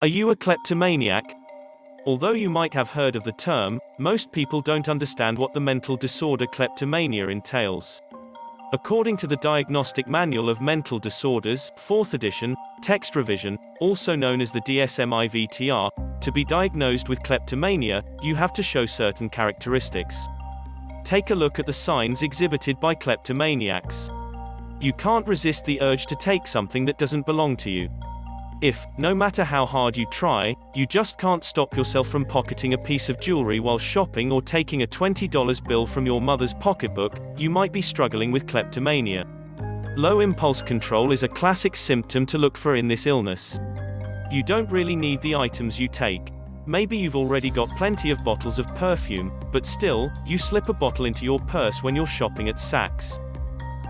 Are you a kleptomaniac? Although you might have heard of the term, most people don't understand what the mental disorder kleptomania entails. According to the Diagnostic Manual of Mental Disorders, 4th edition, text revision, also known as the DSM-IVTR, to be diagnosed with kleptomania, you have to show certain characteristics. Take a look at the signs exhibited by kleptomaniacs. You can't resist the urge to take something that doesn't belong to you. If, no matter how hard you try, you just can't stop yourself from pocketing a piece of jewelry while shopping or taking a $20 bill from your mother's pocketbook, you might be struggling with kleptomania. Low impulse control is a classic symptom to look for in this illness. You don't really need the items you take. Maybe you've already got plenty of bottles of perfume, but still, you slip a bottle into your purse when you're shopping at Saks.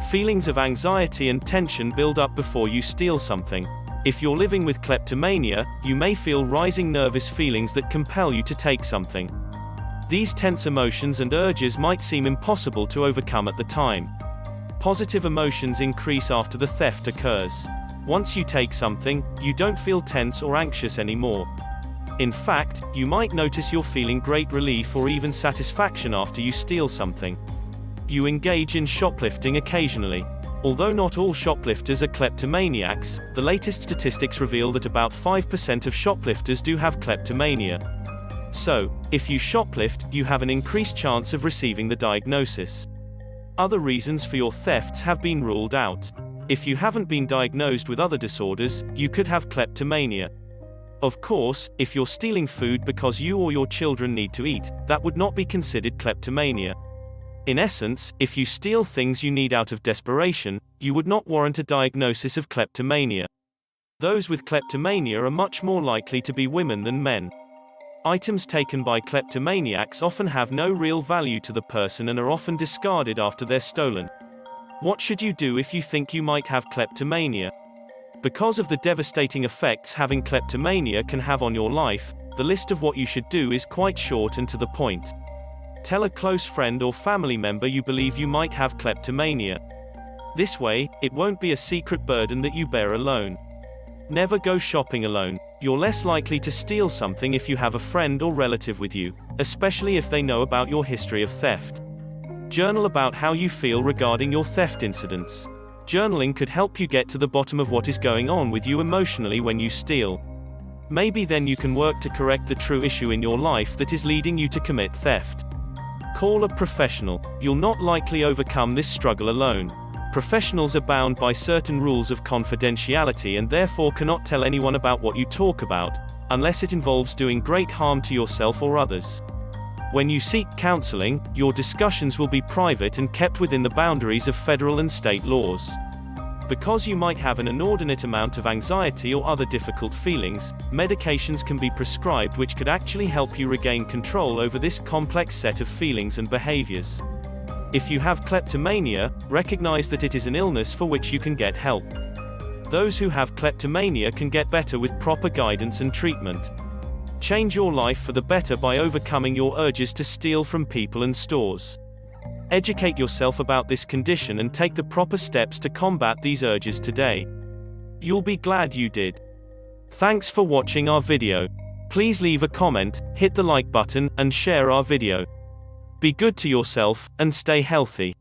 Feelings of anxiety and tension build up before you steal something. If you're living with kleptomania, you may feel rising nervous feelings that compel you to take something. These tense emotions and urges might seem impossible to overcome at the time. Positive emotions increase after the theft occurs. Once you take something, you don't feel tense or anxious anymore. In fact, you might notice you're feeling great relief or even satisfaction after you steal something. You engage in shoplifting occasionally. Although not all shoplifters are kleptomaniacs, the latest statistics reveal that about 5% of shoplifters do have kleptomania. So, if you shoplift, you have an increased chance of receiving the diagnosis. Other reasons for your thefts have been ruled out. If you haven't been diagnosed with other disorders, you could have kleptomania. Of course, if you're stealing food because you or your children need to eat, that would not be considered kleptomania. In essence, if you steal things you need out of desperation, you would not warrant a diagnosis of kleptomania. Those with kleptomania are much more likely to be women than men. Items taken by kleptomaniacs often have no real value to the person and are often discarded after they're stolen. What should you do if you think you might have kleptomania? Because of the devastating effects having kleptomania can have on your life, the list of what you should do is quite short and to the point. Tell a close friend or family member you believe you might have kleptomania. This way, it won't be a secret burden that you bear alone. Never go shopping alone. You're less likely to steal something if you have a friend or relative with you, especially if they know about your history of theft. Journal about how you feel regarding your theft incidents. Journaling could help you get to the bottom of what is going on with you emotionally when you steal. Maybe then you can work to correct the true issue in your life that is leading you to commit theft. Call a professional. You'll not likely overcome this struggle alone. Professionals are bound by certain rules of confidentiality and therefore cannot tell anyone about what you talk about, unless it involves doing great harm to yourself or others. When you seek counseling, your discussions will be private and kept within the boundaries of federal and state laws. Because you might have an inordinate amount of anxiety or other difficult feelings, medications can be prescribed which could actually help you regain control over this complex set of feelings and behaviors. If you have kleptomania, recognize that it is an illness for which you can get help. Those who have kleptomania can get better with proper guidance and treatment. Change your life for the better by overcoming your urges to steal from people and stores. Educate yourself about this condition and take the proper steps to combat these urges today. You'll be glad you did. Thanks for watching our video. Please leave a comment, hit the like button, and share our video. Be good to yourself, and stay healthy.